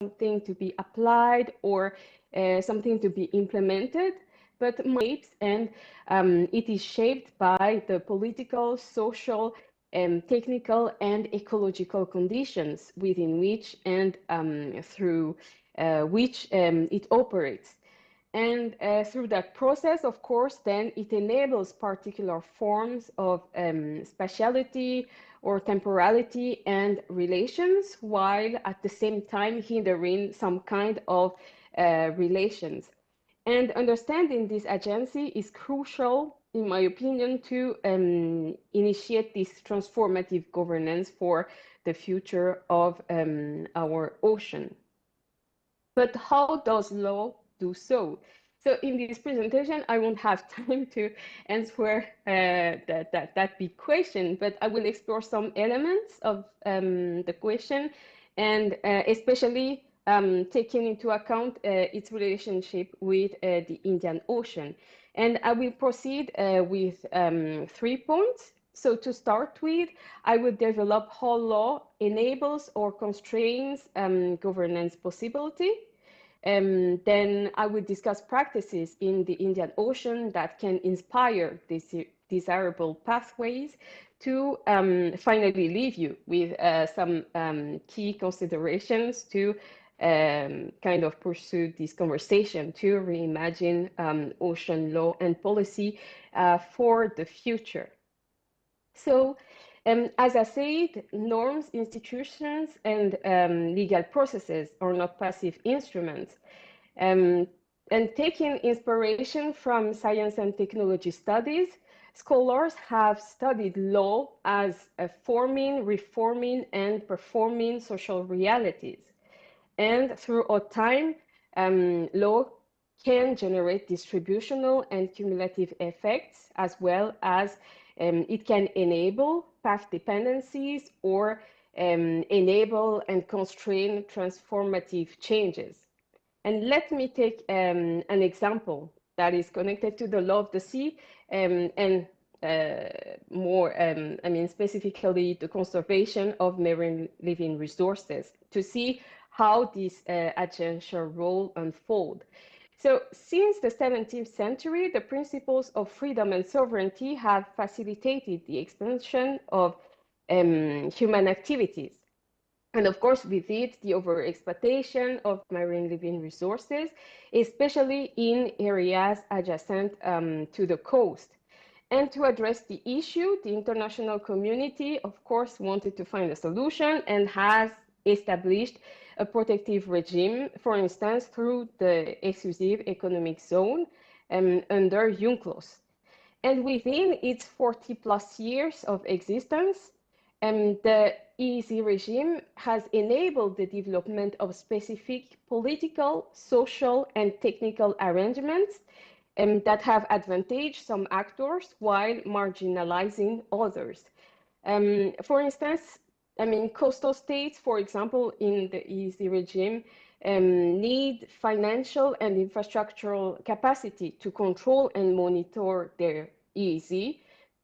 something to be applied or something to be implemented, but and it is shaped by the political, social, technical, and ecological conditions within which and through which it operates. And through that process, of course, then it enables particular forms of spatiality or temporality and relations, while at the same time hindering some kind of relations. And understanding this agency is crucial, in my opinion, to initiate this transformative governance for the future of our ocean. But how does law do so? So in this presentation, I won't have time to answer that big question, but I will explore some elements of the question, and especially taking into account its relationship with the Indian Ocean. And I will proceed with 3 points. So to start with, I will develop how law enables or constrains governance possibility. Then I will discuss practices in the Indian Ocean that can inspire these desirable pathways to finally leave you with some key considerations to kind of pursue this conversation to reimagine ocean law and policy for the future. So, as I said, norms, institutions, and legal processes are not passive instruments. And taking inspiration from science and technology studies, scholars have studied law as forming, reforming, and performing social realities. And throughout time, law can generate distributional and cumulative effects, as well as it can enable path dependencies or enable and constrain transformative changes. And let me take an example that is connected to the law of the sea and more, specifically the conservation of marine living resources to see how this essential role unfold. So since the 17th century, the principles of freedom and sovereignty have facilitated the expansion of human activities. And of course, with it, the overexploitation of marine living resources, especially in areas adjacent to the coast. And to address the issue, the international community, of course, wanted to find a solution and has established a protective regime, for instance, through the exclusive economic zone under UNCLOS. And within its 40 plus years of existence, the EEZ regime has enabled the development of specific political, social, and technical arrangements that have advantaged some actors while marginalizing others. For instance, coastal states, for example, in the EEZ regime, need financial and infrastructural capacity to control and monitor their EEZ,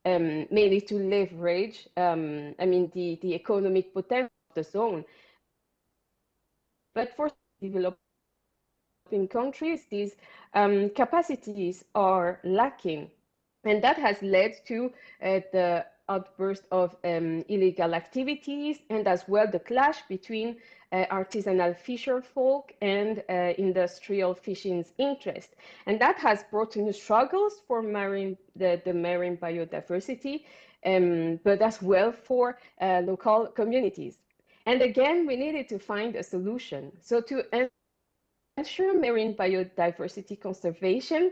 mainly to leverage, the economic potential of the zone. But for developing countries, these capacities are lacking. And that has led to the outburst of illegal activities and as well the clash between artisanal fisher folk and industrial fishing's interest. And that has brought new struggles for the marine biodiversity, but as well for local communities. And again, we needed to find a solution. So to ensure marine biodiversity conservation,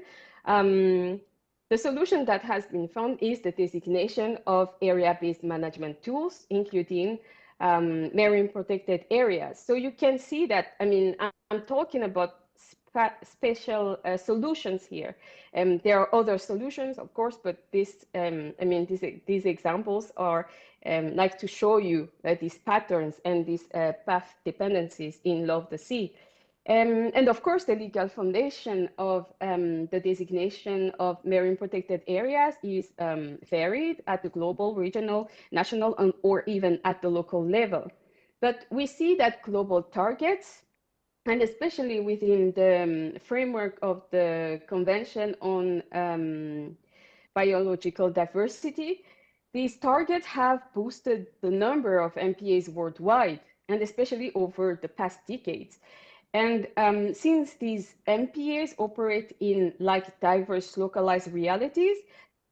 the solution that has been found is the designation of area-based management tools, including marine protected areas. So you can see that, I'm talking about special solutions here. There are other solutions, of course, but these examples are like to show you these patterns and these path dependencies in law of the sea. And of course, the legal foundation of the designation of marine protected areas is varied at the global, regional, national, or even at the local level. But we see that global targets and especially within the framework of the Convention on Biological Diversity, these targets have boosted the number of MPAs worldwide, and especially over the past decades. And since these MPAs operate in like diverse localized realities,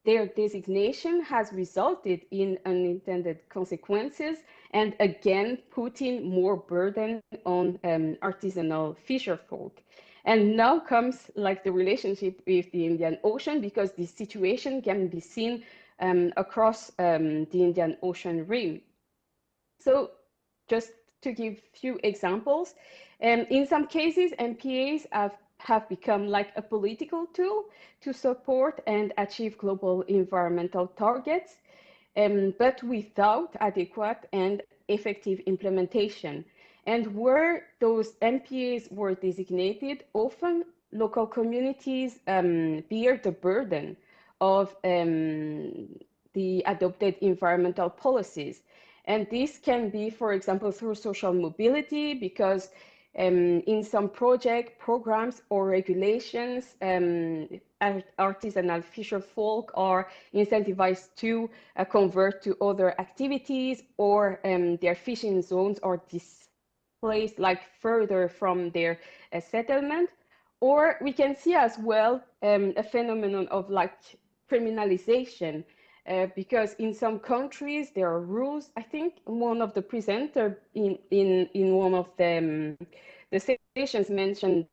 their designation has resulted in unintended consequences and again putting more burden on artisanal fisher folk. And now comes like the relationship with the Indian Ocean, because this situation can be seen across the Indian Ocean rim. So just to give few examples, in some cases, MPAs have become like a political tool to support and achieve global environmental targets, but without adequate and effective implementation. And where those MPAs were designated, often local communities bear the burden of the adopted environmental policies. And this can be, for example, through social mobility, because in some project programs or regulations, artisanal fisher folk are incentivized to convert to other activities, or their fishing zones are displaced like further from their settlement. Or we can see as well a phenomenon of like criminalization, because in some countries there are rules. I think one of the presenter in one of the sessions mentioned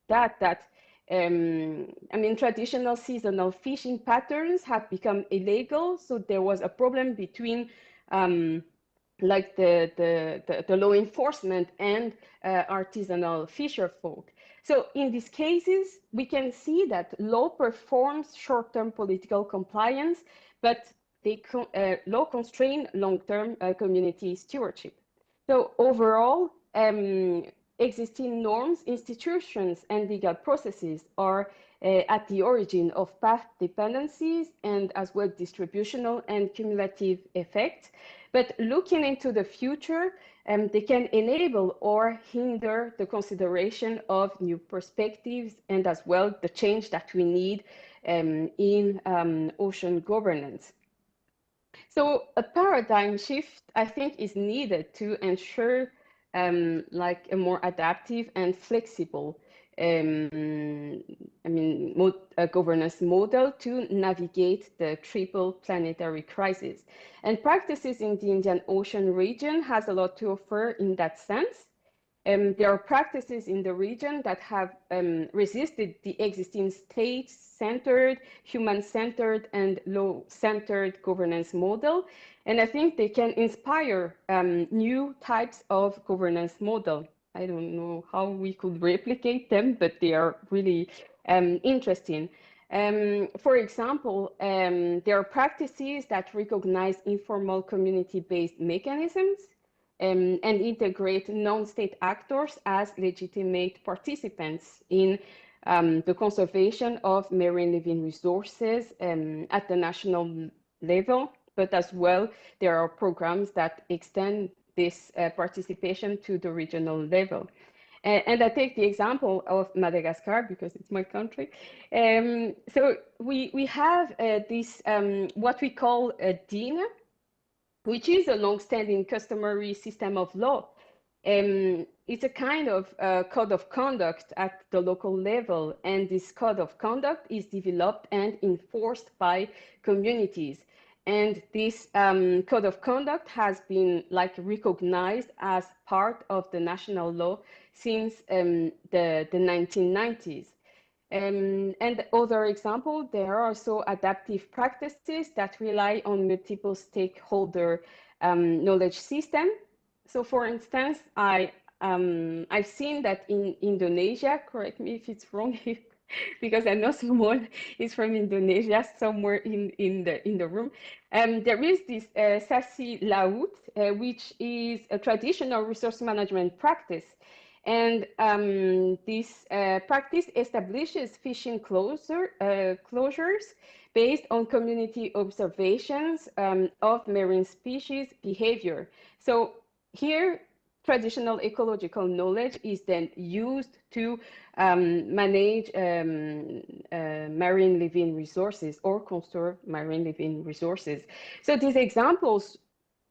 that I mean, traditional seasonal fishing patterns have become illegal. So there was a problem between like the law enforcement and artisanal fisher folk. So in these cases, we can see that law performs short-term political compliance, but law constrain long-term community stewardship. So overall, existing norms, institutions, and legal processes are at the origin of path dependencies and as well distributional and cumulative effects. But looking into the future, they can enable or hinder the consideration of new perspectives and as well the change that we need in ocean governance. So a paradigm shift, I think, is needed to ensure like a more adaptive and flexible governance model to navigate the triple planetary crisis. And practices in the Indian Ocean region has a lot to offer in that sense. There are practices in the region that have resisted the existing state-centered, human-centered, and law-centered governance model. And I think they can inspire new types of governance model. I don't know how we could replicate them, but they are really interesting. For example, there are practices that recognize informal community-based mechanisms and integrate non-state actors as legitimate participants in the conservation of marine living resources at the national level, but as well, there are programs that extend this participation to the regional level. And I take the example of Madagascar because it's my country. So we have this, what we call a DINA, which is a long-standing customary system of law. It's a kind of code of conduct at the local level, and this code of conduct is developed and enforced by communities. And this code of conduct has been like recognized as part of the national law since the 1990s. And other example, there are also adaptive practices that rely on multiple stakeholder knowledge system. So for instance, I've seen that in Indonesia, correct me if it's wrong, because I know someone is from Indonesia somewhere in the room. There is this Sasi Laut, which is a traditional resource management practice. And this practice establishes fishing closures based on community observations of marine species behavior. So here, traditional ecological knowledge is then used to manage marine living resources or conserve marine living resources. So these examples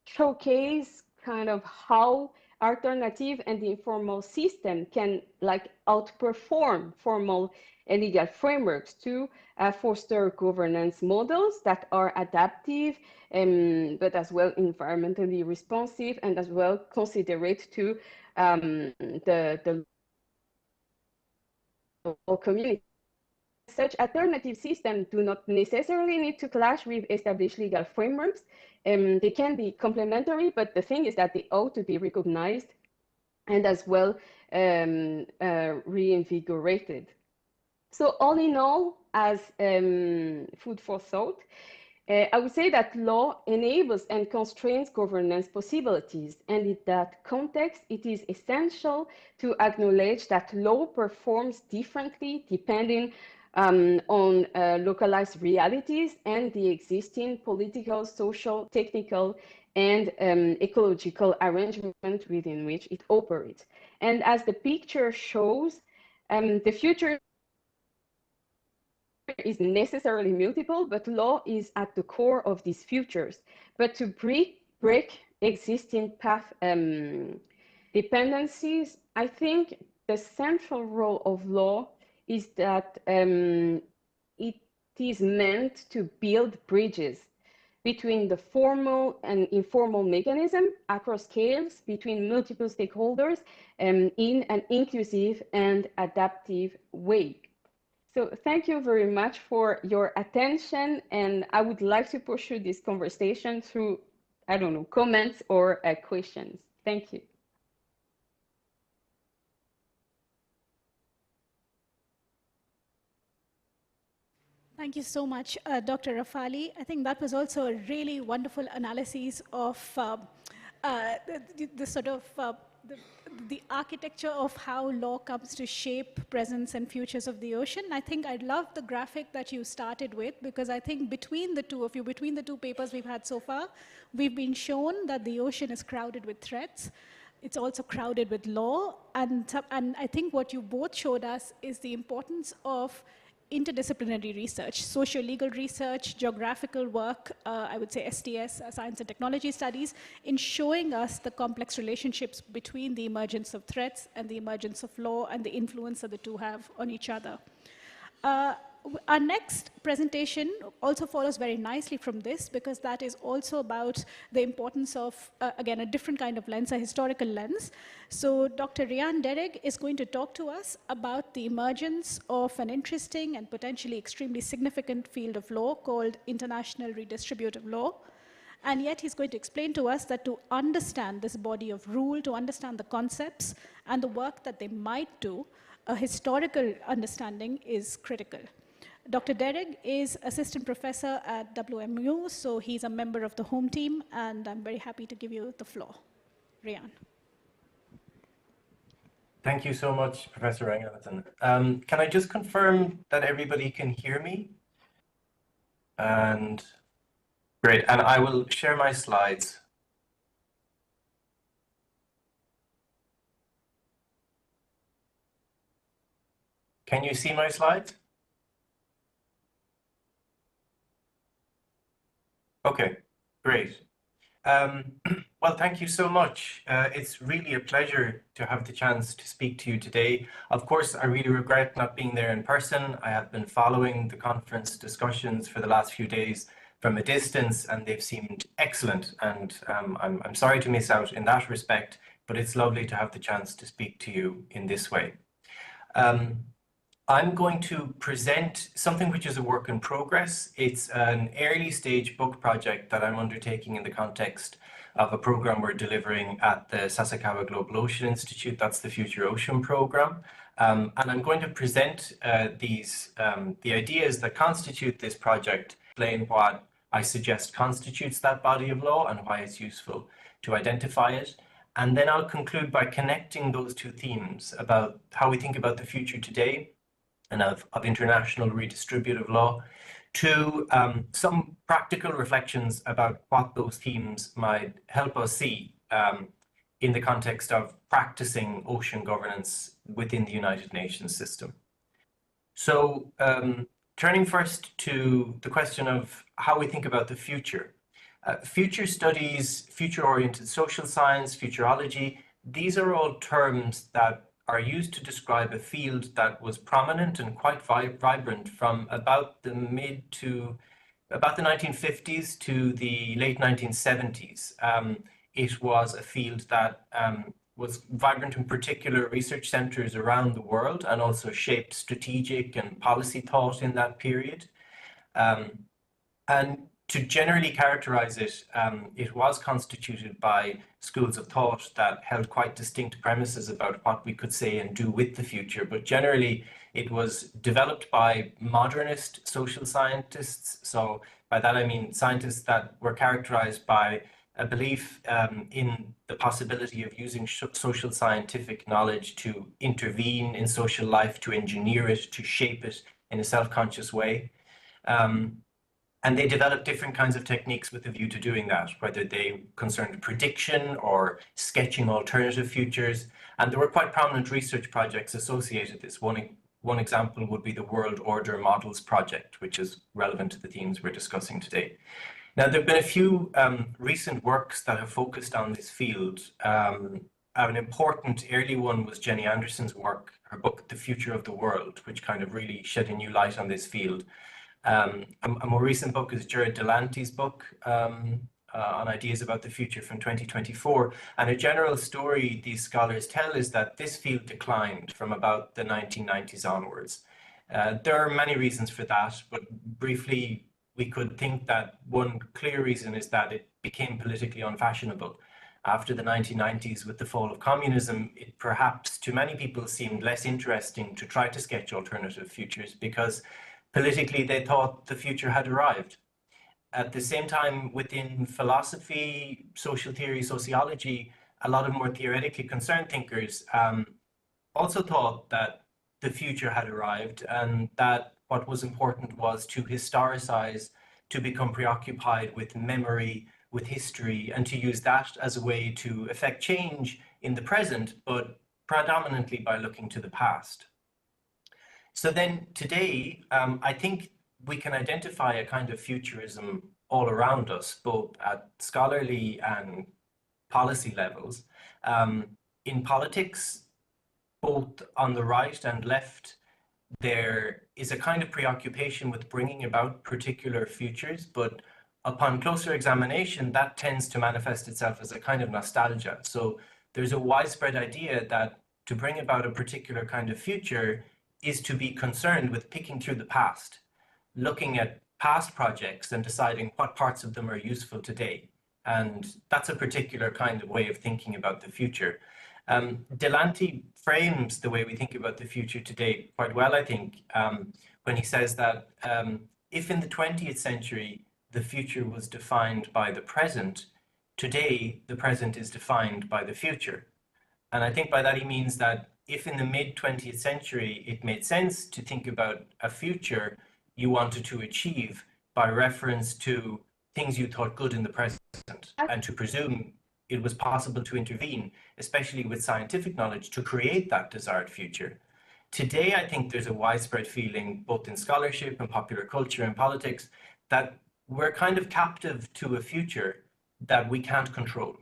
showcase kind of how alternative and the informal system can like outperform formal and legal frameworks to foster governance models that are adaptive, but as well environmentally responsive and as well considerate to the local community. Such alternative systems do not necessarily need to clash with established legal frameworks. They can be complementary, but the thing is that they ought to be recognized and as well reinvigorated. So all in all, as food for thought, I would say that law enables and constrains governance possibilities, and in that context, it is essential to acknowledge that law performs differently depending on localized realities and the existing political, social, technical, and ecological arrangement within which it operates. And as the picture shows, the future is necessarily multiple, but law is at the core of these futures. But to break existing path dependencies, I think the central role of law is that it is meant to build bridges between the formal and informal mechanism across scales between multiple stakeholders in an inclusive and adaptive way. So thank you very much for your attention, and I would like to pursue this conversation through, I don't know, comments or questions. Thank you. Thank you so much, Dr. Rafali. I think that was also a really wonderful analysis of the sort of the architecture of how law comes to shape presence and futures of the ocean. I think I love the graphic that you started with, because I think between the two of you, between the two papers we've had so far, we've been shown that the ocean is crowded with threats. It's also crowded with law. And I think what you both showed us is the importance of interdisciplinary research, socio-legal research, geographical work, I would say STS, science and technology studies, in showing us the complex relationships between the emergence of threats and the emergence of law and the influence that the two have on each other. Our next presentation also follows very nicely from this, because that is also about the importance of, again, a different kind of lens, a historical lens. So Dr. Rian Derrig is going to talk to us about the emergence of an interesting and potentially extremely significant field of law called international redistributive law. And yet he's going to explain to us that to understand this body of rule, to understand the concepts and the work that they might do, a historical understanding is critical. Dr. Derrig is assistant professor at WMU, so he's a member of the home team, and I'm very happy to give you the floor. Rian. Thank you so much, Professor Ranganathan. Can I just confirm that everybody can hear me? And great, and I will share my slides. Can you see my slides? Okay, great. Well, thank you so much. It's really a pleasure to have the chance to speak to you today. Of course, I really regret not being there in person. I have been following the conference discussions for the last few days from a distance, and they've seemed excellent. And I'm sorry to miss out in that respect, but it's lovely to have the chance to speak to you in this way. I'm going to present something which is a work in progress. It's an early stage book project that I'm undertaking in the context of a program we're delivering at the Sasakawa Global Ocean Institute. That's the Future Ocean program. And I'm going to present the ideas that constitute this project, explain what I suggest constitutes that body of law and why it's useful to identify it. And then I'll conclude by connecting those two themes about how we think about the future today and of international redistributive law to some practical reflections about what those themes might help us see in the context of practicing ocean governance within the United Nations system. So turning first to the question of how we think about the future. Future studies, future-oriented social science, futurology, these are all terms that are used to describe a field that was prominent and quite vibrant from about the 1950s to the late 1970s. It was a field that was vibrant in particular research centers around the world and also shaped strategic and policy thought in that period. And to generally characterize it, it was constituted by schools of thought that held quite distinct premises about what we could say and do with the future. But generally, it was developed by modernist social scientists. So by that, I mean scientists that were characterized by a belief in the possibility of using social scientific knowledge to intervene in social life, to engineer it, to shape it in a self-conscious way. And they developed different kinds of techniques with a view to doing that, whether they concerned prediction or sketching alternative futures. And there were quite prominent research projects associated with this. One example would be the World Order Models Project, which is relevant to the themes we're discussing today. Now, there have been a few recent works that have focused on this field. An important early one was Jenny Anderson's work, her book, The Future of the World, which kind of really shed a new light on this field. A more recent book is Jared Delanty's book on ideas about the future from 2024. And a general story these scholars tell is that this field declined from about the 1990s onwards. There are many reasons for that, but briefly, we could think that one clear reason is that it became politically unfashionable. After the 1990s, with the fall of communism, it perhaps to many people seemed less interesting to try to sketch alternative futures because politically they thought the future had arrived. At the same time, within philosophy, social theory, sociology, a lot of more theoretically concerned thinkers also thought that the future had arrived and that what was important was to historicize, to become preoccupied with memory, with history, and to use that as a way to effect change in the present, but predominantly by looking to the past. So then today, I think we can identify a kind of futurism all around us, both at scholarly and policy levels. In politics, both on the right and left, there is a kind of preoccupation with bringing about particular futures, but upon closer examination, that tends to manifest itself as a kind of nostalgia. So there's a widespread idea that to bring about a particular kind of future is to be concerned with picking through the past, looking at past projects and deciding what parts of them are useful today. And that's a particular kind of way of thinking about the future. Delanty frames the way we think about the future today quite well, I think, when he says that if in the 20th century the future was defined by the present, today the present is defined by the future. And I think by that he means that if in the mid-20th century it made sense to think about a future you wanted to achieve by reference to things you thought good in the present and to presume it was possible to intervene, especially with scientific knowledge, to create that desired future. Today, I think there's a widespread feeling, both in scholarship and popular culture and politics, that we're kind of captive to a future that we can't control,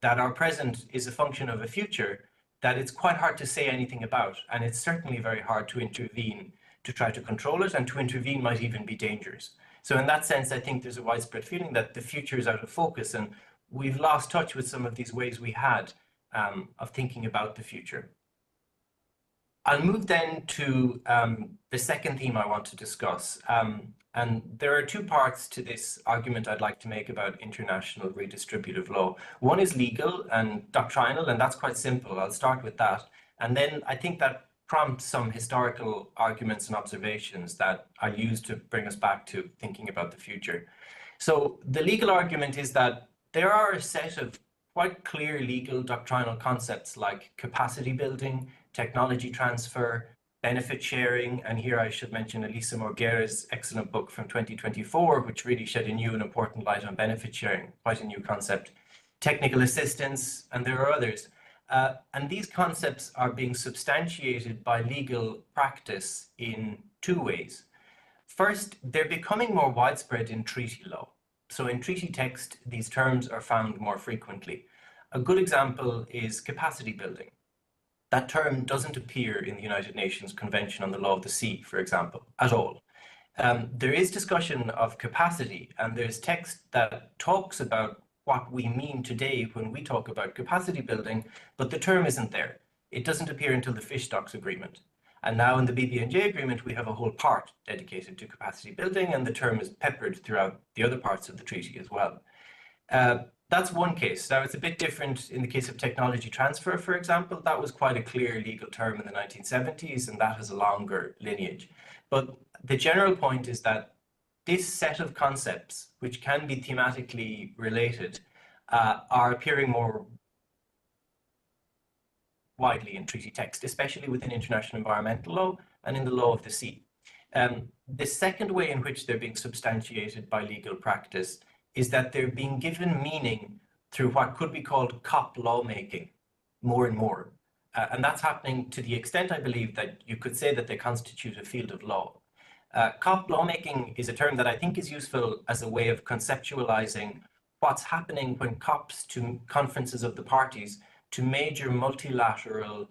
that our present is a function of a future that it's quite hard to say anything about, and it's certainly very hard to intervene to try to control it, and to intervene might even be dangerous. So in that sense, I think there's a widespread feeling that the future is out of focus, and we've lost touch with some of these ways we had of thinking about the future. I'll move then to the second theme I want to discuss. And there are two parts to this argument I'd like to make about international redistributive law. One is legal and doctrinal, and that's quite simple. I'll start with that. And then I think that prompts some historical arguments and observations that I'll use to bring us back to thinking about the future. So the legal argument is that there are a set of quite clear legal doctrinal concepts like capacity building, technology transfer, benefit sharing, and here I should mention Elisa Morguera's excellent book from 2024, which really shed a new and important light on benefit sharing, quite a new concept, technical assistance, and there are others. And these concepts are being substantiated by legal practice in two ways. First, they're becoming more widespread in treaty law. So in treaty text, these terms are found more frequently. A good example is capacity building. That term doesn't appear in the United Nations Convention on the Law of the Sea, for example, at all. There is discussion of capacity, and there's text that talks about what we mean today when we talk about capacity building, but the term isn't there. It doesn't appear until the fish stocks agreement. And now in the BBNJ agreement, we have a whole part dedicated to capacity building, and the term is peppered throughout the other parts of the treaty as well. That's one case. Now, it's a bit different in the case of technology transfer, for example. That was quite a clear legal term in the 1970s, and that has a longer lineage. But the general point is that this set of concepts, which can be thematically related, are appearing more widely in treaty text, especially within international environmental law and in the law of the sea. The second way in which they're being substantiated by legal practice is that they're being given meaning through what could be called COP lawmaking more and more. And that's happening to the extent, I believe, that you could say that they constitute a field of law. COP lawmaking is a term that I think is useful as a way of conceptualizing what's happening when COPs, to conferences of the parties, to major multilateral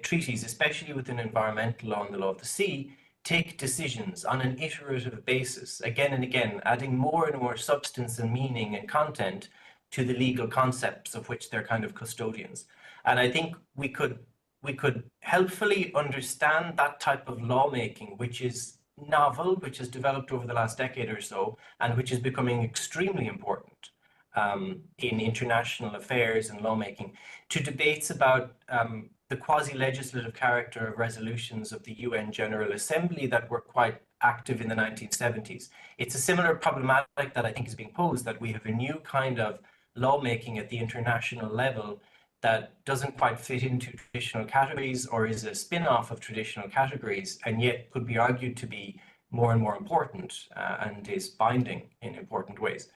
treaties, especially within environmental law and the law of the sea, take decisions on an iterative basis, again and again, adding more and more substance and meaning and content to the legal concepts of which they're kind of custodians. And I think we could helpfully understand that type of lawmaking, which is novel, which has developed over the last decade or so, and which is becoming extremely important in international affairs and lawmaking, to debates about the quasi-legislative character of resolutions of the UN General Assembly that were quite active in the 1970s. It's a similar problematic that I think is being posed, that we have a new kind of lawmaking at the international level that doesn't quite fit into traditional categories or is a spin-off of traditional categories, and yet could be argued to be more and more important and is binding in important ways.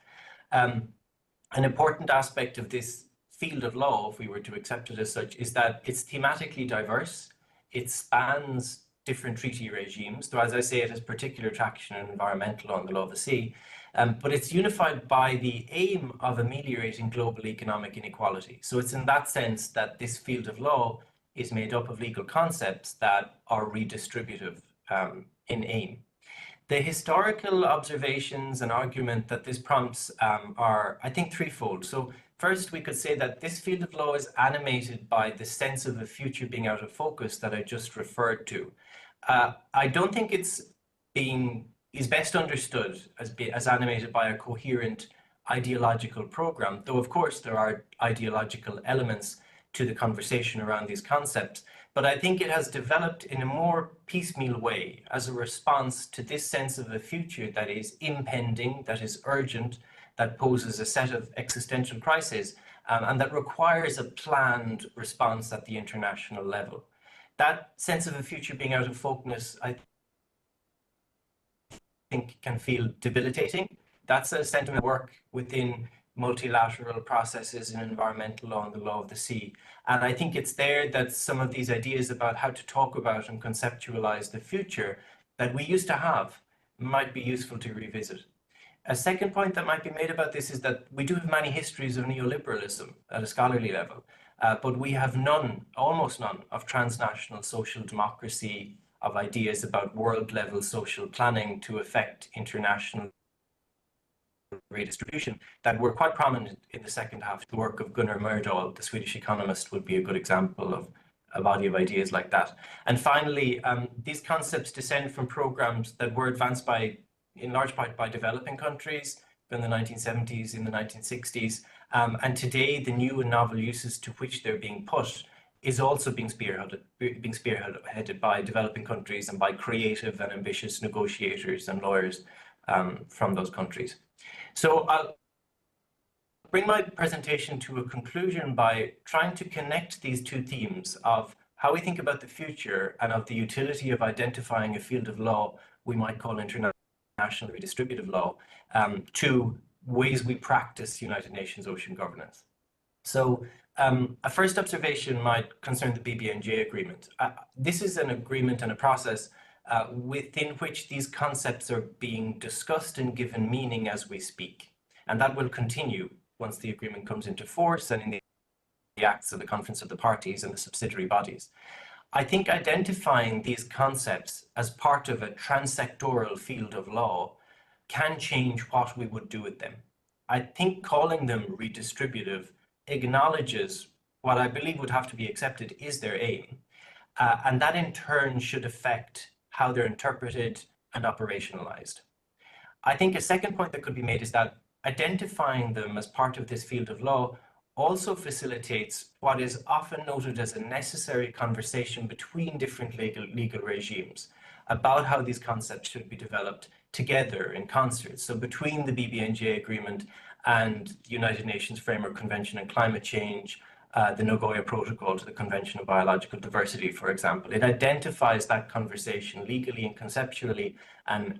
An important aspect of this field of law, if we were to accept it as such, is that it's thematically diverse. It spans different treaty regimes, though as I say, it has particular traction in environmental law and the law of the sea, but it's unified by the aim of ameliorating global economic inequality. So it's in that sense that this field of law is made up of legal concepts that are redistributive in aim. The historical observations and argument that this prompts are, I think, threefold. So first, we could say that this field of law is animated by the sense of a future being out of focus that I just referred to. I don't think it's is best understood as animated by a coherent ideological program, though of course there are ideological elements to the conversation around these concepts. But I think it has developed in a more piecemeal way as a response to this sense of a future that is impending, that is urgent, that poses a set of existential crises, and that requires a planned response at the international level. That sense of a future being out of focus, I think, can feel debilitating. That's a sentiment work within multilateral processes in environmental law and the law of the sea. And I think it's there that some of these ideas about how to talk about and conceptualize the future that we used to have might be useful to revisit. A second point that might be made about this is that we do have many histories of neoliberalism at a scholarly level, but we have none, almost none, of transnational social democracy, of ideas about world-level social planning to affect international redistribution that were quite prominent in the second half. The work of Gunnar Myrdal, the Swedish economist, would be a good example of a body of ideas like that. And finally, these concepts descend from programs that were advanced in large part by developing countries in the 1970s, in the 1960s, and today the new and novel uses to which they're being put is also being spearheaded by developing countries and by creative and ambitious negotiators and lawyers from those countries. So I'll bring my presentation to a conclusion by trying to connect these two themes of how we think about the future and of the utility of identifying a field of law we might call international redistributive law to ways we practice United Nations ocean governance. So a first observation might concern the BBNJ agreement. This is an agreement and a process within which these concepts are being discussed and given meaning as we speak. And that will continue once the agreement comes into force and in the acts of the Conference of the Parties and the subsidiary bodies. I think identifying these concepts as part of a transsectoral field of law can change what we would do with them. I think calling them redistributive acknowledges what I believe would have to be accepted is their aim, and that in turn should affect how they're interpreted and operationalized. I think a second point that could be made is that identifying them as part of this field of law also facilitates what is often noted as a necessary conversation between different legal regimes about how these concepts should be developed together in concert. So between the BBNJ agreement and the United Nations Framework Convention on Climate Change, the Nagoya Protocol to the Convention on Biological Diversity, for example, it identifies that conversation legally and conceptually and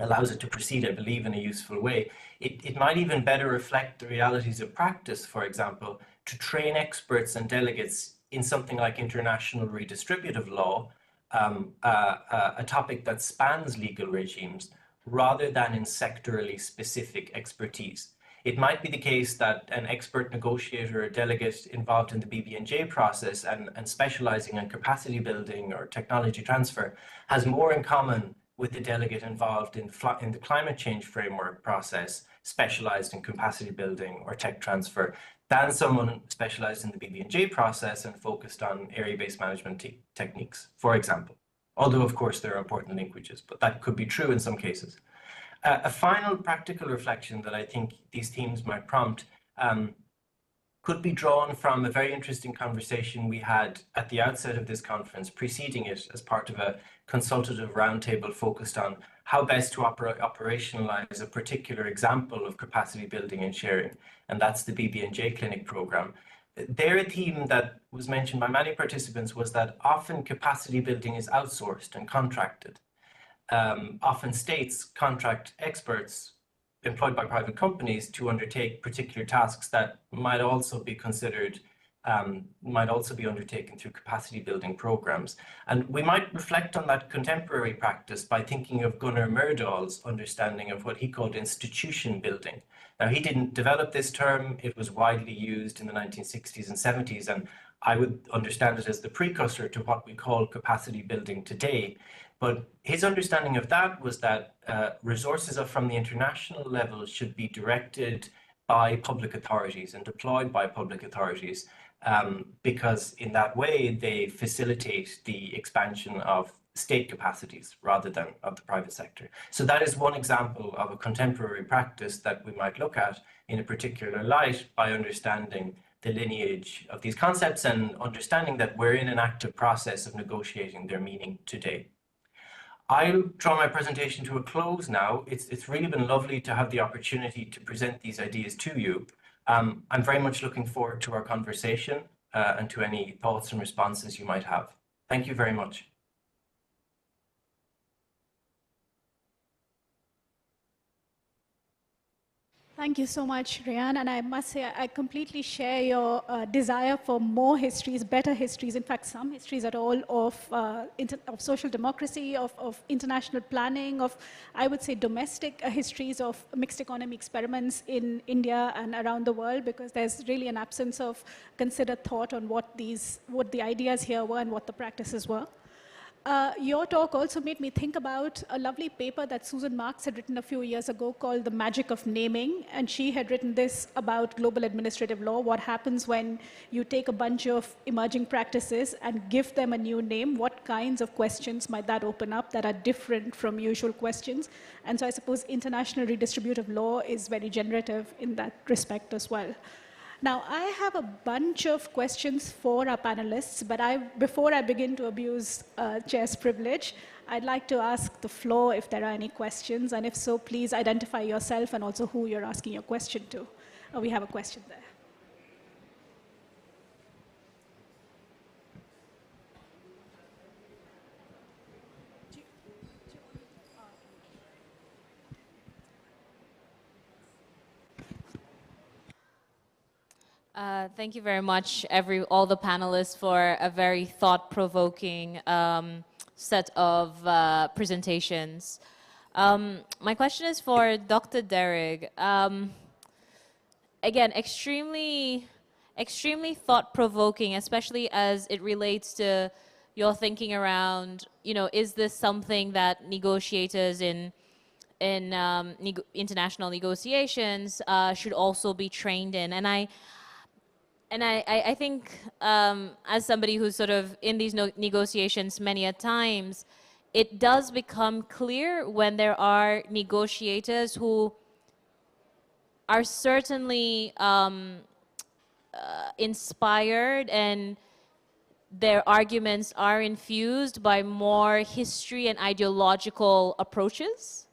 allows it to proceed, I believe, in a useful way. It might even better reflect the realities of practice, for example, to train experts and delegates in something like international redistributive law, a topic that spans legal regimes, rather than in sectorally specific expertise. It might be the case that an expert negotiator or delegate involved in the BBNJ process and specializing in capacity building or technology transfer has more in common with the delegate involved in the climate change framework process, specialized in capacity building or tech transfer, than someone specialized in the BB&J process and focused on area-based management techniques, for example. Although, of course, there are important linkages, but that could be true in some cases. A final practical reflection that I think these themes might prompt could be drawn from a very interesting conversation we had at the outset of this conference, preceding it as part of a consultative roundtable focused on how best to operationalize a particular example of capacity building and sharing, and that's the BB&J Clinic program. Their theme that was mentioned by many participants was that often capacity building is outsourced and contracted. Often states contract experts employed by private companies to undertake particular tasks that might also be considered, might also be undertaken through capacity building programs. And we might reflect on that contemporary practice by thinking of Gunnar Myrdal's understanding of what he called institution building. Now, he didn't develop this term. It was widely used in the 1960s and 70s, and I would understand it as the precursor to what we call capacity building today. But his understanding of that was that resources from the international level should be directed by public authorities and deployed by public authorities, because in that way they facilitate the expansion of state capacities rather than of the private sector. So that is one example of a contemporary practice that we might look at in a particular light by understanding the lineage of these concepts and understanding that we're in an active process of negotiating their meaning today. I'll draw my presentation to a close now. It's really been lovely to have the opportunity to present these ideas to you. I'm very much looking forward to our conversation and to any thoughts and responses you might have. Thank you very much. Thank you so much, Ryan. And I must say, I completely share your desire for more histories, better histories, in fact, some histories at all of social democracy, of international planning, of, I would say, domestic histories of mixed economy experiments in India and around the world, because there's really an absence of considered thought on what the ideas here were and what the practices were. Your talk also made me think about a lovely paper that Susan Marks had written a few years ago called The Magic of Naming. And she had written this about global administrative law, what happens when you take a bunch of emerging practices and give them a new name, what kinds of questions might that open up that are different from usual questions. And so I suppose international redistributive law is very generative in that respect as well. Now, I have a bunch of questions for our panelists, but before I begin to abuse chair's privilege, I'd like to ask the floor if there are any questions, and if so, please identify yourself and also who you're asking your question to. We have a question there. Thank you very much, all the panelists, for a very thought-provoking set of presentations. My question is for Dr. Derrig. Again, extremely thought-provoking, especially as it relates to your thinking around, is this something that negotiators in international negotiations should also be trained in? And I think as somebody who's sort of in these negotiations many a times, it does become clear when there are negotiators who are certainly inspired, and their arguments are infused by more history and ideological approaches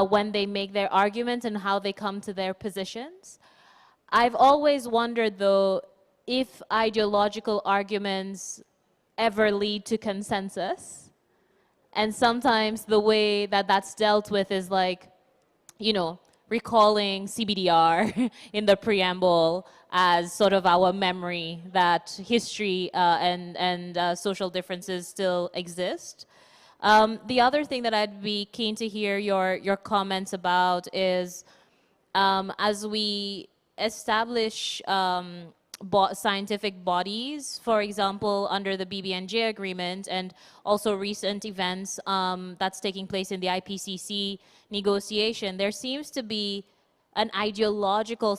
when they make their arguments and how they come to their positions. I've always wondered, though, if ideological arguments ever lead to consensus. And sometimes the way that that's dealt with is like, recalling CBDR in the preamble as sort of our memory that history and social differences still exist. The other thing that I'd be keen to hear your comments about is as we establish scientific bodies, for example, under the BBNJ agreement, and also recent events that's taking place in the IPCC negotiation, there seems to be an ideological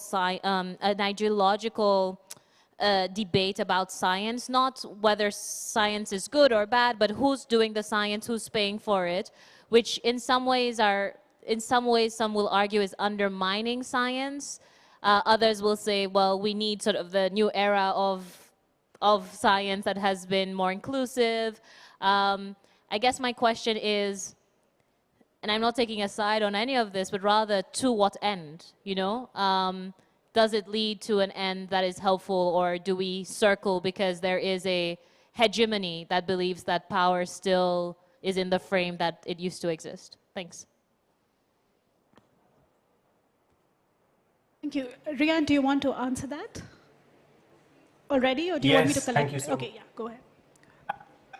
debate about science, not whether science is good or bad, but who's doing the science, who's paying for it, which in some ways some will argue is undermining science. Others will say, well, we need sort of the new era of science that has been more inclusive. I guess my question is, and I'm not taking a side on any of this, but rather to what end, does it lead to an end that is helpful, or do we circle because there is a hegemony that believes that power still is in the frame that it used to exist? Thanks. Thank you. Rian, do you want to answer that already, or do you want me to collect? Thank you so much. Okay, yeah, go ahead.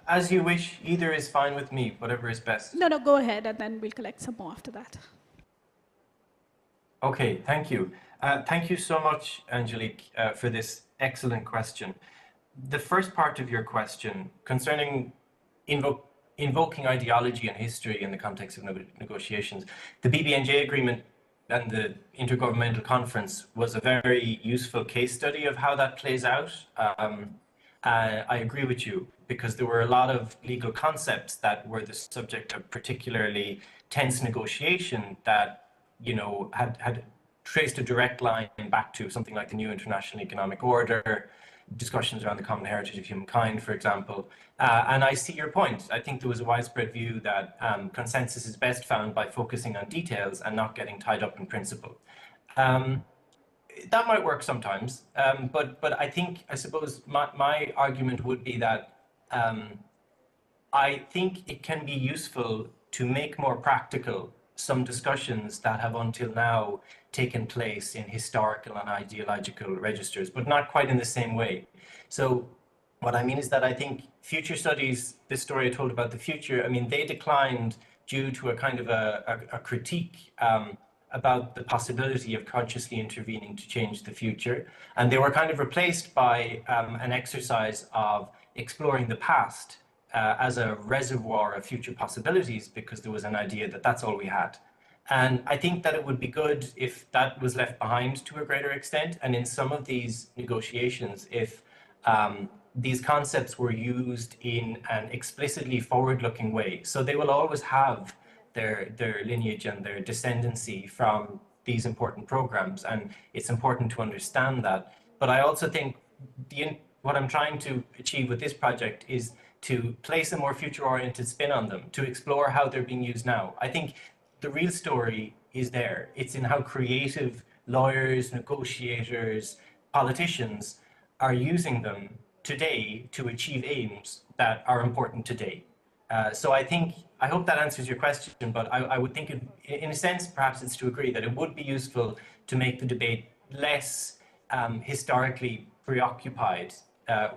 As you wish, either is fine with me, whatever is best. No, go ahead, and then we'll collect some more after that. Okay, thank you. Thank you so much, Angelique, for this excellent question. The first part of your question concerning invoking ideology and history in the context of negotiations, the BBNJ agreement and the Intergovernmental Conference was a very useful case study of how that plays out. I agree with you, because there were a lot of legal concepts that were the subject of particularly tense negotiation that, had traced a direct line back to something like the new international economic order, discussions around the common heritage of humankind, for example. And I see your point. I think there was a widespread view that consensus is best found by focusing on details and not getting tied up in principle. That might work sometimes, but I suppose my argument would be that I think it can be useful to make more practical some discussions that have until now taken place in historical and ideological registers, but not quite in the same way. So what I mean is that I think future studies, this story I told about the future, they declined due to a kind of a critique about the possibility of consciously intervening to change the future. And they were kind of replaced by an exercise of exploring the past as a reservoir of future possibilities, because there was an idea that that's all we had. And I think that it would be good if that was left behind to a greater extent. And in some of these negotiations, if these concepts were used in an explicitly forward-looking way. So they will always have their lineage and their descendancy from these important programs. And it's important to understand that. But I also think what I'm trying to achieve with this project is to place a more future-oriented spin on them, to explore how they're being used now. I think the real story is there. It's in how creative lawyers, negotiators, politicians are using them today to achieve aims that are important today. So I hope that answers your question, but I would think, in a sense, perhaps it's to agree that it would be useful to make the debate less historically preoccupied,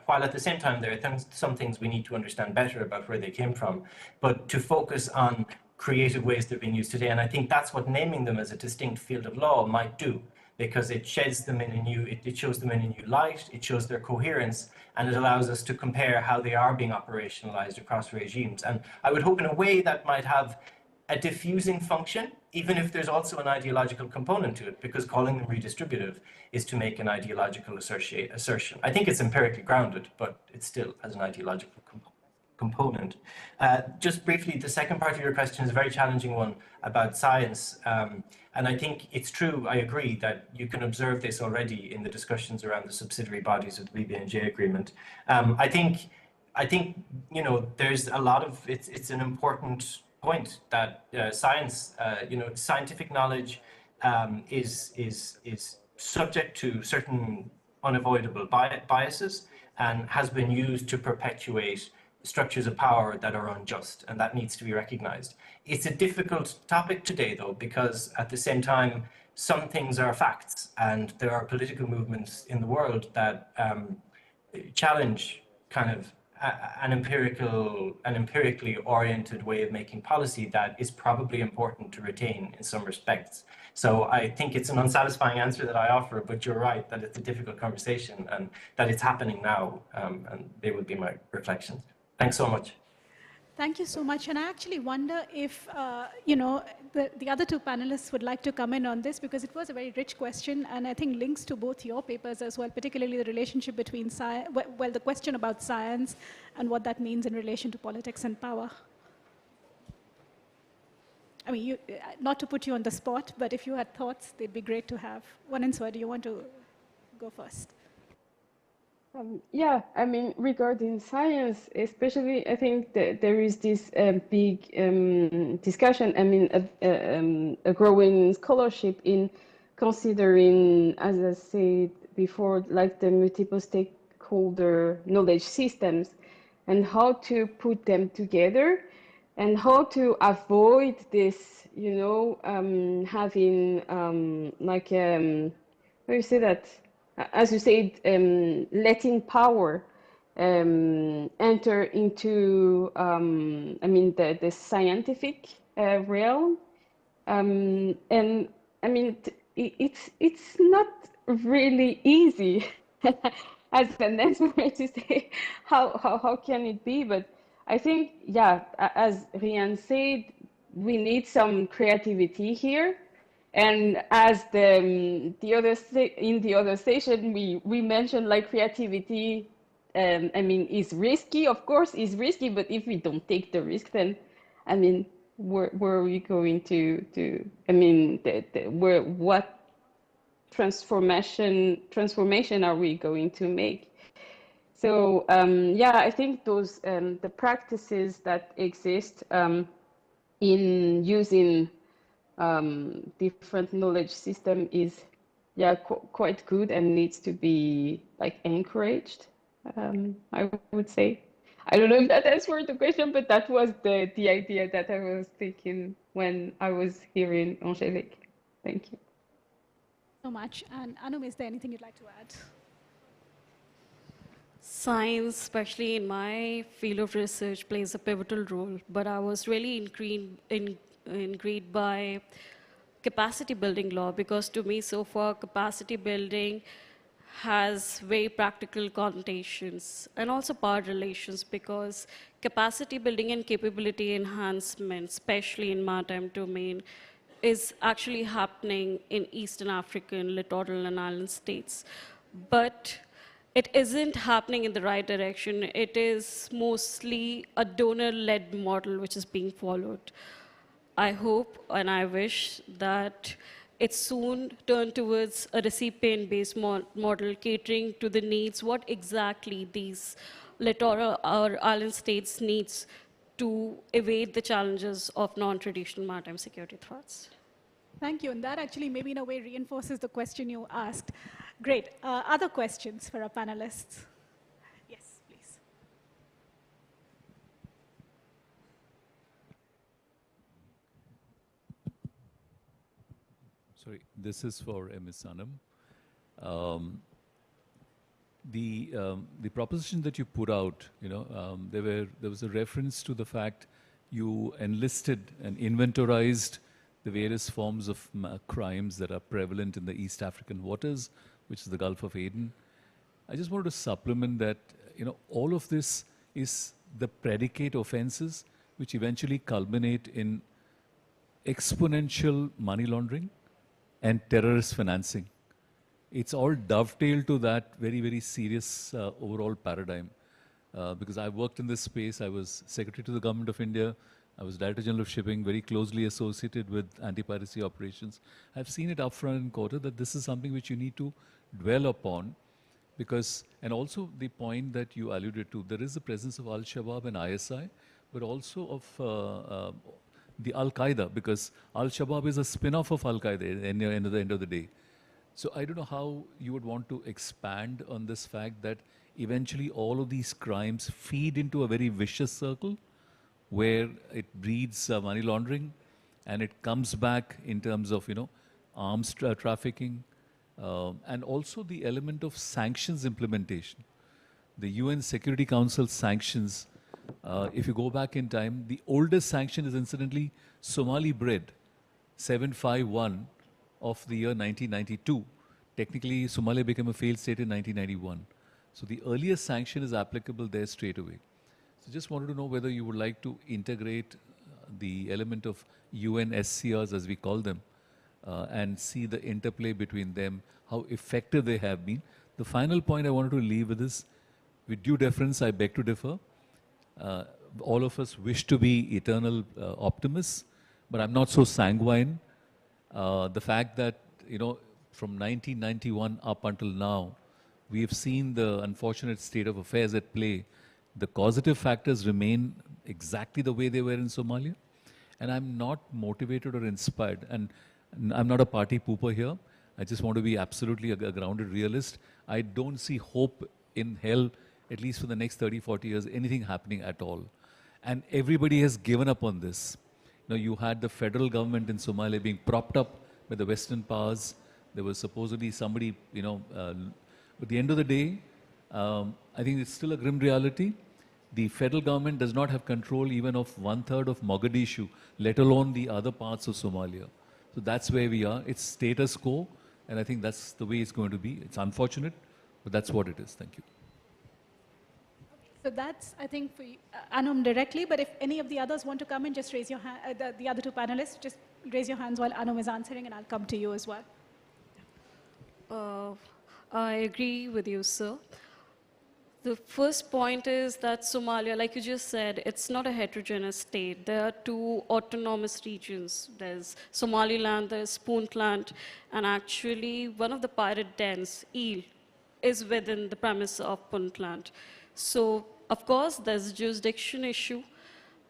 while at the same time there are some things we need to understand better about where they came from, but to focus on creative ways they're being used today. And I think that's what naming them as a distinct field of law might do, because it sheds them in a new, it shows them in a new light, it shows their coherence, and it allows us to compare how they are being operationalized across regimes. And I would hope in a way that might have a diffusing function, even if there's also an ideological component to it, because calling them redistributive is to make an ideological assertion. I think it's empirically grounded, but it still has an ideological component. Just briefly, the second part of your question is a very challenging one about science. And I think it's true, I agree, that you can observe this already in the discussions around the subsidiary bodies of the BBNJ agreement. I think, you know, there's a lot of, it's an important point that science, you know, scientific knowledge is subject to certain unavoidable biases and has been used to perpetuate structures of power that are unjust, and that needs to be recognized. It's a difficult topic today, though, because at the same time, some things are facts, and there are political movements in the world that challenge kind of an empirically oriented way of making policy that is probably important to retain in some respects. So I think it's an unsatisfying answer that I offer, but you're right that it's a difficult conversation and that it's happening now, and they would be my reflections. Thanks so much. Thank you so much. And I actually wonder if, you know, the other two panelists would like to come in on this, because it was a very rich question, and I think links to both your papers as well, particularly the relationship between science, well, the question about science and what that means in relation to politics and power. I mean, not to put you on the spot, but if you had thoughts, they'd be great to have. Waninswa, do you want to go first? Yeah, I mean, regarding science, especially, I think that there is this big discussion, I mean, a growing scholarship in considering, as I said before, like the multiple stakeholder knowledge systems and how to put them together and how to avoid this, you know, having like, how do you say that? As you said, letting power enter into, I mean, the scientific realm. And I mean, it's not really easy as an expert to say how can it be, but I think, yeah, as Rian said, we need some creativity here. And as in the other station, we mentioned like creativity. I mean, is risky, of course, is risky. But if we don't take the risk, then, I mean, where are we going to? I mean, what transformation are we going to make? So yeah, I think those the practices that exist in using different knowledge system is, yeah, quite good and needs to be like encouraged, I would say. I don't know if that answered the question, but that was the idea that I was thinking when I was hearing Angélique. Thank you so much. And Anum, is there anything you'd like to add? Science, especially in my field of research, plays a pivotal role, but I was really intrigued by capacity building law, because to me so far capacity building has very practical connotations and also power relations, because capacity building and capability enhancement, especially in maritime domain, is actually happening in Eastern African littoral and island states. But it isn't happening in the right direction. It is mostly a donor-led model which is being followed. I hope and I wish that it soon turn towards a recipient-based model catering to the needs, what exactly these littoral or island states needs to evade the challenges of non-traditional maritime security threats. Thank you, and that actually maybe in a way reinforces the question you asked. Great. Other questions for our panelists? Yes, please. Sorry, this is for Ms. Anam. Um, the proposition that you put out, there was a reference to the fact you enlisted and inventorized the various forms of crimes that are prevalent in the East African waters, which is the Gulf of Aden. I just wanted to supplement that, all of this is the predicate offenses which eventually culminate in exponential money laundering and terrorist financing. It's all dovetailed to that very, very serious overall paradigm. Because I worked in this space, I was Secretary to the Government of India, I was Director General of Shipping, very closely associated with anti-piracy operations. I've seen it upfront and quarter that this is something which you need to dwell upon because, and also the point that you alluded to, there is the presence of Al-Shabaab and ISI, but also of the Al-Qaeda, because Al-Shabaab is a spin-off of Al-Qaeda at the end of the day. So I don't know how you would want to expand on this fact that eventually all of these crimes feed into a very vicious circle where it breeds money laundering and it comes back in terms of, arms trafficking and also the element of sanctions implementation. The UN Security Council sanctions, if you go back in time, the oldest sanction is incidentally Somali bread, 751 of the year 1992. Technically, Somalia became a failed state in 1991. So the earliest sanction is applicable there straight away. So just wanted to know whether you would like to integrate the element of UN SCRs, as we call them, and see the interplay between them, how effective they have been. The final point I wanted to leave with is, with due deference, I beg to differ. All of us wish to be eternal optimists, but I'm not so sanguine. The fact that, from 1991 up until now, we have seen the unfortunate state of affairs at play. The causative factors remain exactly the way they were in Somalia. And I'm not motivated or inspired. And I'm not a party pooper here. I just want to be absolutely a grounded realist. I don't see hope in hell, at least for the next 30, 40 years, anything happening at all. And everybody has given up on this. You had the federal government in Somalia being propped up by the Western powers. There was supposedly somebody, at the end of the day, I think it's still a grim reality. The federal government does not have control even of 1/3 of Mogadishu, let alone the other parts of Somalia. So that's where we are. It's status quo, and I think that's the way it's going to be. It's unfortunate, but that's what it is. Thank you. So that's, I think, for Anum directly, but if any of the others want to come in, just raise your hand. The other two panelists, just raise your hands while Anum is answering, and I'll come to you as well. I agree with you, sir. The first point is that Somalia, like you just said, it's not a heterogeneous state. There are two autonomous regions. There's Somaliland, there's Puntland, and actually one of the pirate dens, Eel, is within the premise of Puntland. So, of course, there's a jurisdiction issue.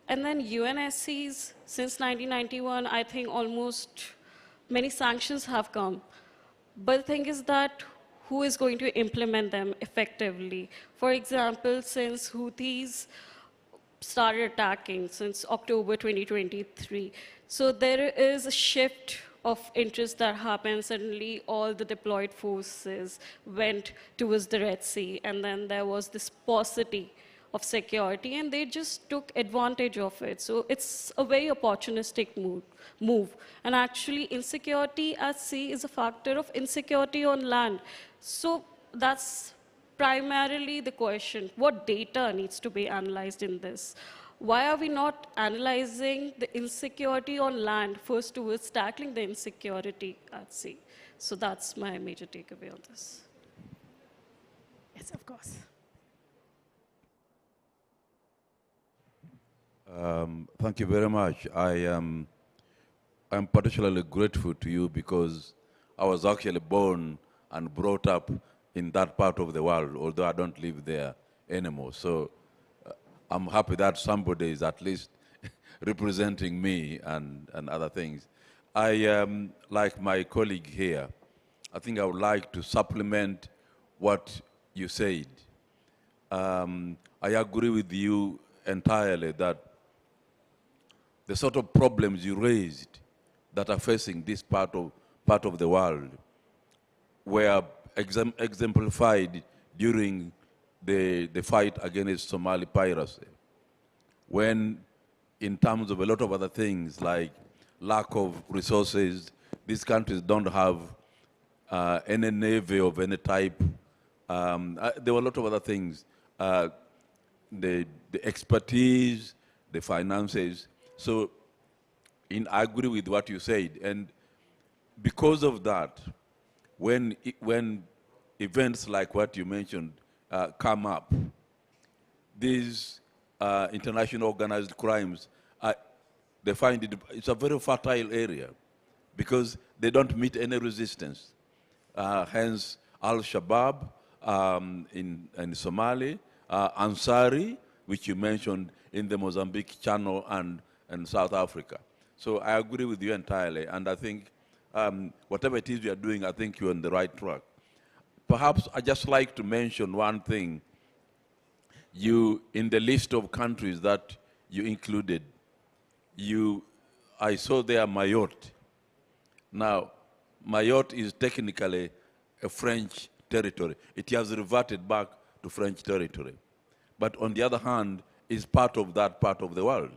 And then UNSCs, since 1991, I think almost many sanctions have come. But the thing is that who is going to implement them effectively? For example, since Houthis started attacking since October 2023, so there is a shift of interest that happened. Suddenly, all the deployed forces went towards the Red Sea, and then there was this paucity of security, and they just took advantage of it. So it's a very opportunistic move. And actually, insecurity at sea is a factor of insecurity on land. So that's primarily the question. What data needs to be analyzed in this? Why are we not analyzing the insecurity on land first towards tackling the insecurity at sea? So that's my major takeaway on this. Yes, of course. Thank you very much. I'm particularly grateful to you because I was actually born and brought up in that part of the world, although I don't live there anymore. So I'm happy that somebody is at least representing me and other things. Like my colleague here, I think I would like to supplement what you said. I agree with you entirely that the sort of problems you raised that are facing this part of the world, where exemplified during the fight against Somali piracy, when in terms of a lot of other things like lack of resources, these countries don't have any navy of any type. There were a lot of other things, the expertise, the finances. So I agree with what you said. And because of that, when events like what you mentioned come up, these international organized crimes, they find it's a very fertile area because they don't meet any resistance. Hence, Al-Shabaab in Somalia, Ansari, which you mentioned in the Mozambique Channel and South Africa. So I agree with you entirely, and I think whatever it is you are doing, I think you're on the right track. Perhaps I'd just like to mention one thing. In the list of countries that you included, I saw there Mayotte. Now, Mayotte is technically a French territory. It has reverted back to French territory. But on the other hand, is part of that part of the world.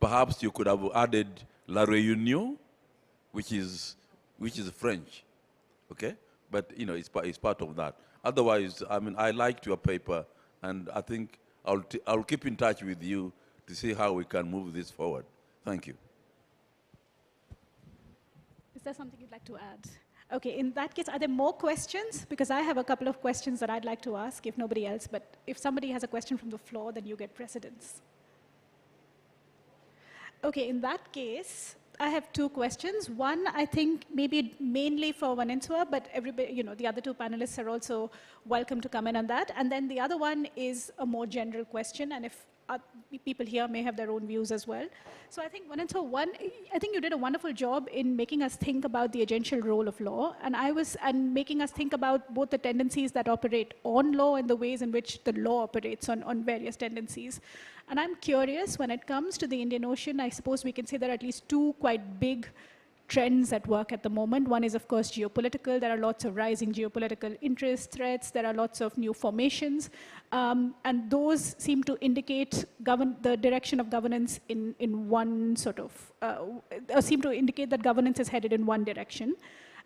Perhaps you could have added La Réunion, which is French, okay? But it's part of that. Otherwise, I mean, I liked your paper, and I think I'll keep in touch with you to see how we can move this forward. Thank you. Is there something you'd like to add? Okay, in that case, are there more questions? Because I have a couple of questions that I'd like to ask, if nobody else, but if somebody has a question from the floor, then you get precedence. Okay, in that case, I have two questions. One, I think maybe mainly for Wanenswa, but everybody, the other two panelists are also welcome to come in on that. And then the other one is a more general question, and if people here may have their own views as well. So I think, Wanenswa, I think you did a wonderful job in making us think about the agential role of law, and making us think about both the tendencies that operate on law and the ways in which the law operates on various tendencies. And I'm curious, when it comes to the Indian Ocean, I suppose we can say there are at least two quite big trends at work at the moment. One is, of course, geopolitical. There are lots of rising geopolitical interest threats. There are lots of new formations. And those seem to indicate the direction of governance in one sort of, seem to indicate that governance is headed in one direction.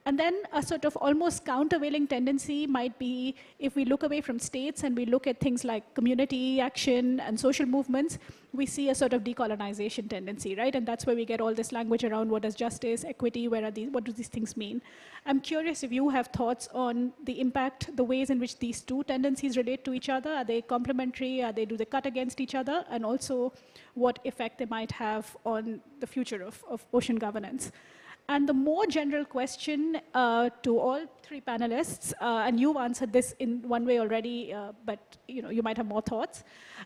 And then a sort of almost countervailing tendency might be, if we look away from states and we look at things like community action and social movements, we see a sort of decolonization tendency, right? And that's where we get all this language around what is justice, equity, what do these things mean? I'm curious if you have thoughts on the impact, the ways in which these two tendencies relate to each other. Are they complementary? Do they cut against each other? And also what effect they might have on the future of ocean governance. And the more general question to all three panelists, and you've answered this in one way already, but you might have more thoughts.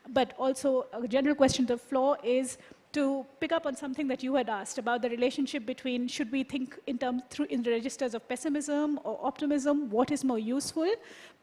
But also a general question to the floor is to pick up on something that you had asked about the relationship between, should we think in the registers of pessimism or optimism, what is more useful?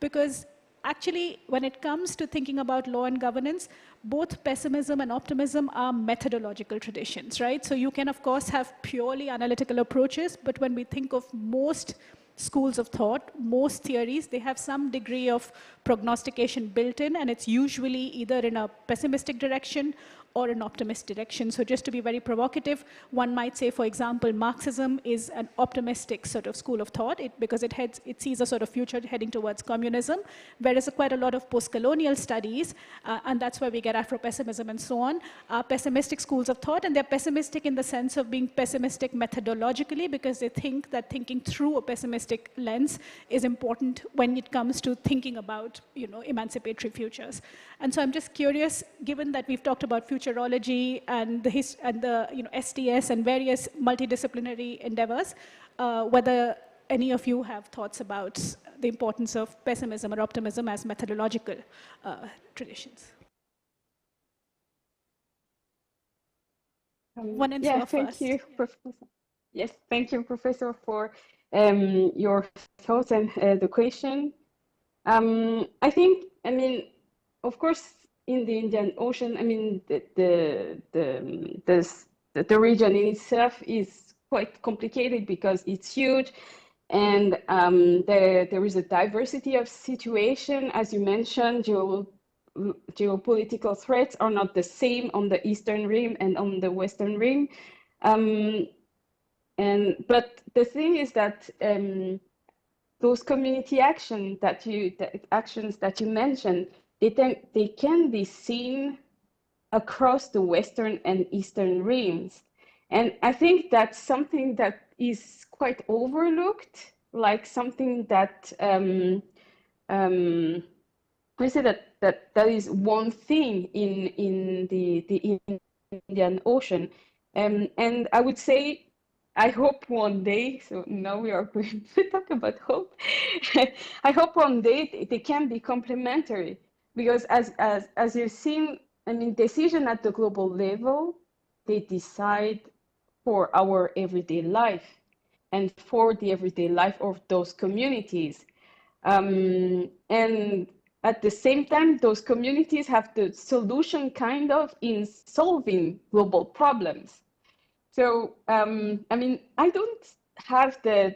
Because actually, when it comes to thinking about law and governance, both pessimism and optimism are methodological traditions, right? So you can, of course, have purely analytical approaches, but when we think of most schools of thought, most theories, they have some degree of prognostication built in, and it's usually either in a pessimistic direction or an optimistic direction. So just to be very provocative, one might say, for example, Marxism is an optimistic sort of school of thought because it sees a sort of future heading towards communism, whereas quite a lot of post-colonial studies, and that's where we get Afro-pessimism and so on, are pessimistic schools of thought, and they're pessimistic in the sense of being pessimistic methodologically because they think that thinking through a pessimistic lens is important when it comes to thinking about, emancipatory futures. And so I'm just curious, given that we've talked about futurology and the STS and various multidisciplinary endeavors, whether any of you have thoughts about the importance of pessimism or optimism as methodological traditions. Yeah, thank you, Professor. Yes, thank you, Professor, for your thoughts and the question. I think, of course, in the Indian Ocean, the region in itself is quite complicated because it's huge. And there is a diversity of situation, as you mentioned. Geopolitical threats are not the same on the Eastern Rim and on the Western Rim. But the thing is that those community actions that you mentioned, they can be seen across the Western and Eastern rims. And I think that's something that is quite overlooked, like something that I say that is one thing in the Indian Ocean. And I would say, I hope one day, so now we are going to talk about hope. I hope one day they can be complementary, because as you've seen, I mean, decision at the global level, they decide for our everyday life and for the everyday life of those communities. And at the same time, those communities have the solution kind of in solving global problems. So, I mean, I don't have the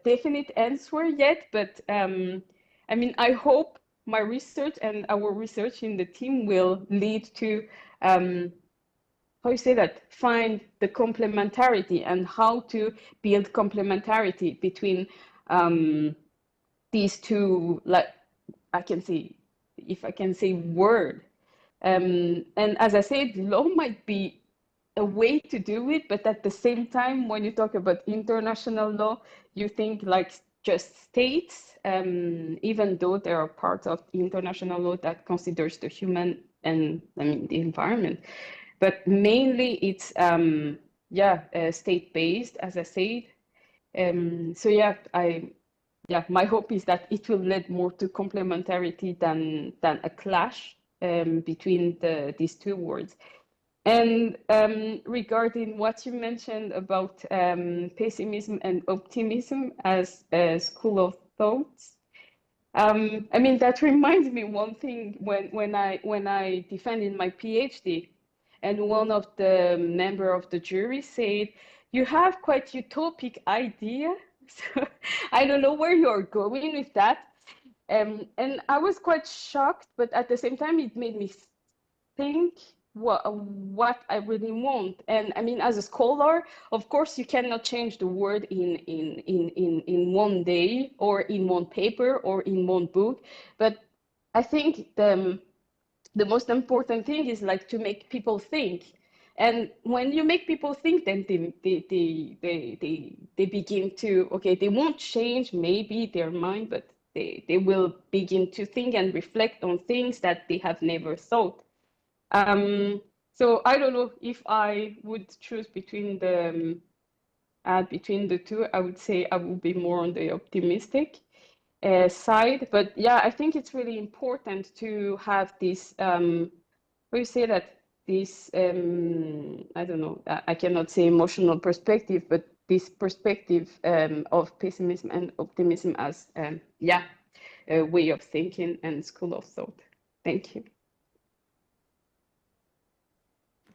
definite answer yet, but I mean, I hope my research and our research in the team will lead to, how you say that, find the complementarity and how to build complementarity between these two, like I can say, if I can say word. And as I said, law might be a way to do it, but at the same time, when you talk about international law, you think like just states, even though there are parts of international law that considers the human and I mean the environment, but mainly it's state-based, as I said. So yeah, my hope is that it will lead more to complementarity than a clash between these two words. And regarding what you mentioned about pessimism and optimism as a school of thoughts, I mean, that reminds me one thing when I defended my PhD, and one of the member of the jury said, "You have quite utopic idea." So I don't know where you're going with that. And I was quite shocked, but at the same time, it made me think what I really want. And I mean, as a scholar, of course, you cannot change the word in one day or in one paper or in one book. But I think the most important thing is like to make people think. And when you make people think, then they begin to, okay, they won't change maybe their mind, but they will begin to think and reflect on things that they have never thought. So I don't know if I would choose between the two. I would say I would be more on the optimistic side. But yeah, I think it's really important to have this. How you say that? This I don't know. I cannot say emotional perspective, but this perspective of pessimism and optimism as a way of thinking and school of thought. Thank you.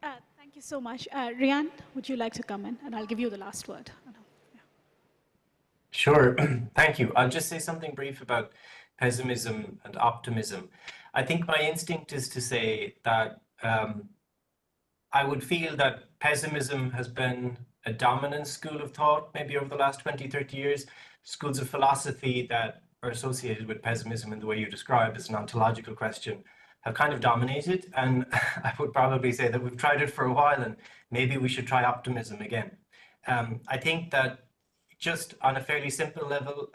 Thank you so much. Rian, would you like to come in? And I'll give you the last word. Sure, thank you. I'll just say something brief about pessimism and optimism. I think my instinct is to say that I would feel that pessimism has been a dominant school of thought maybe over the last 20, 30 years. Schools of philosophy that are associated with pessimism in the way you describe as an ontological question have kind of dominated. And I would probably say that we've tried it for a while and maybe we should try optimism again. I think that just on a fairly simple level,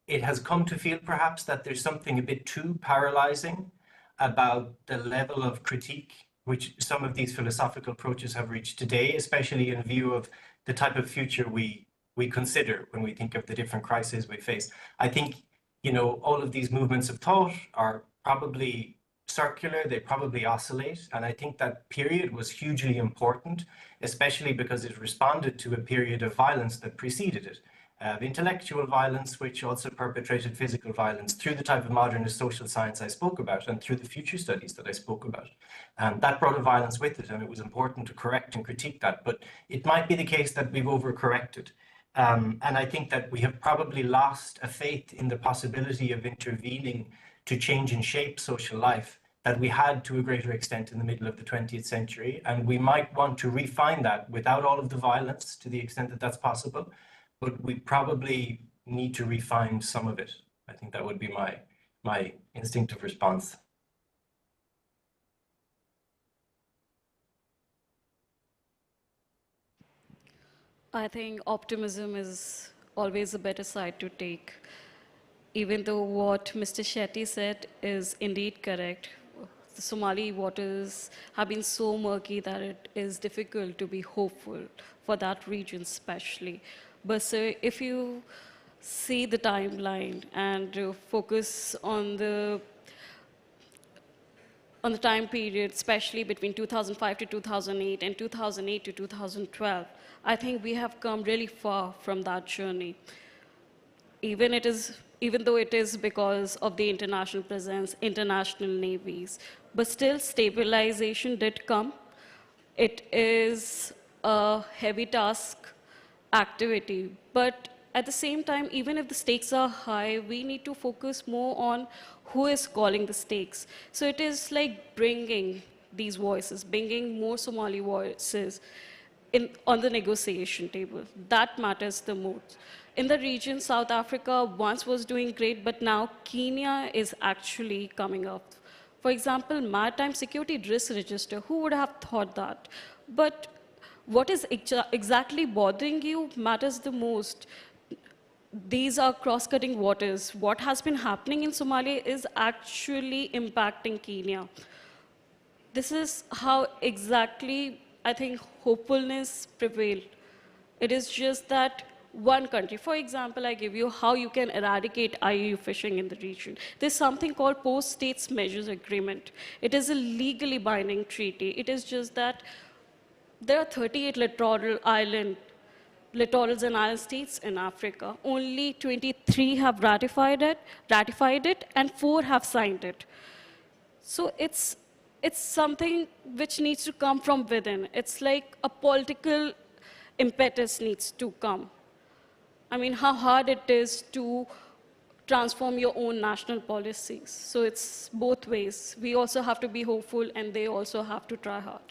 it has come to feel perhaps that there's something a bit too paralyzing about the level of critique which some of these philosophical approaches have reached today, especially in view of the type of future we consider when we think of the different crises we face. I think, you know, all of these movements of thought are probably circular, they probably oscillate, and I think that period was hugely important, especially because it responded to a period of violence that preceded it. Intellectual violence, which also perpetrated physical violence through the type of modernist social science I spoke about and through the future studies that I spoke about. That brought a violence with it, and it was important to correct and critique that. But it might be the case that we've overcorrected. And I think that we have probably lost a faith in the possibility of intervening to change and shape social life that we had to a greater extent in the middle of the 20th century. And we might want to refine that without all of the violence to the extent that that's possible, but we probably need to refine some of it. I think that would be my instinctive response. I think optimism is always a better side to take. Even though what Mr. Shetty said is indeed correct, the Somali waters have been so murky that it is difficult to be hopeful for that region especially. But so if you see the timeline and focus on the time period, especially between 2005 to 2008 and 2008 to 2012, I think we have come really far from that journey. Even though it is because of the international presence, international navies, but still stabilization did come. It is a heavy task activity, but at the same time, even if the stakes are high, we need to focus more on who is calling the stakes. So it is like bringing these voices, bringing more Somali voices on the negotiation table. That matters the most. In the region, South Africa once was doing great, but now Kenya is actually coming up. For example, Maritime Security Risk Register, who would have thought that? But what is exactly bothering you matters the most. These are cross-cutting waters. What has been happening in Somalia is actually impacting Kenya. This is how exactly, I think, hopefulness prevailed. It is just that one country, for example, I give you how you can eradicate IUU fishing in the region. There's something called Post-States Measures Agreement. It is a legally binding treaty. It is just that there are 38 littorals and island states in Africa. Only 23 have ratified it, and 4 have signed it. So it's something which needs to come from within. It's like a political impetus needs to come. I mean, how hard it is to transform your own national policies. So it's both ways. We also have to be hopeful, and they also have to try hard.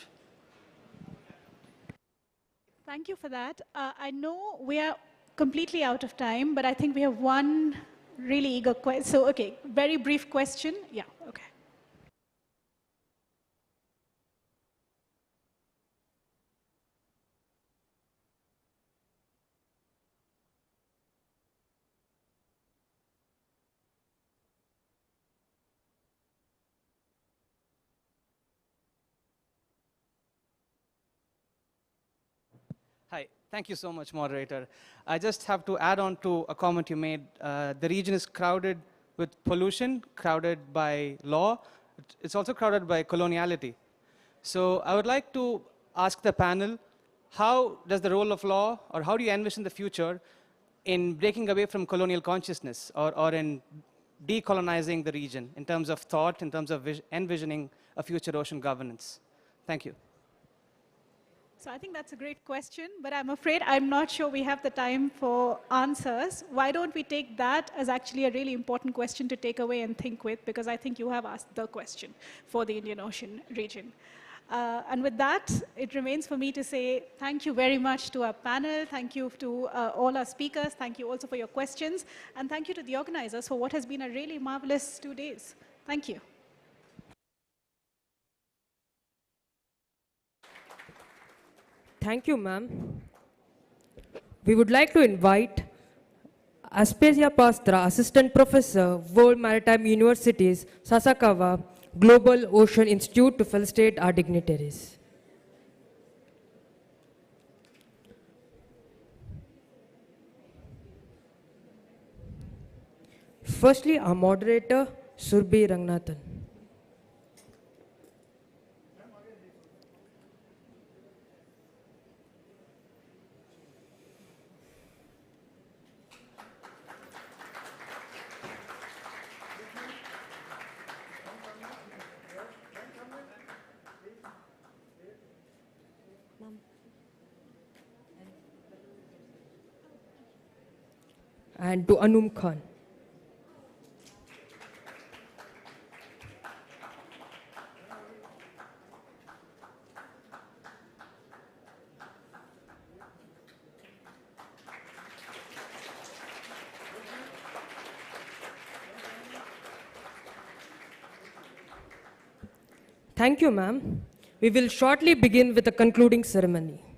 Thank you for that. I know we are completely out of time, but I think we have one really eager question. So, okay, very brief question. Yeah, okay. Hi, thank you so much, moderator. I just have to add on to a comment you made. The region is crowded with pollution, crowded by law. It's also crowded by coloniality. So I would like to ask the panel, how does the role of law, or how do you envision the future in breaking away from colonial consciousness, or in decolonizing the region in terms of thought, in terms of envisioning a future ocean governance? Thank you. So I think that's a great question, but I'm afraid I'm not sure we have the time for answers. Why don't we take that as actually a really important question to take away and think with, because I think you have asked the question for the Indian Ocean region. And with that, it remains for me to say thank you very much to our panel, thank you to all our speakers, thank you also for your questions, and thank you to the organizers for what has been a really marvelous 2 days. Thank you. Thank you, ma'am. We would like to invite Aspasia Pastra, Assistant Professor, World Maritime Universities, Sasakawa, Global Ocean Institute, to felicitate our dignitaries. Firstly, our moderator, Surbhi Rangnathan. and to Anum Khan. Thank you, ma'am. We will shortly begin with a concluding ceremony.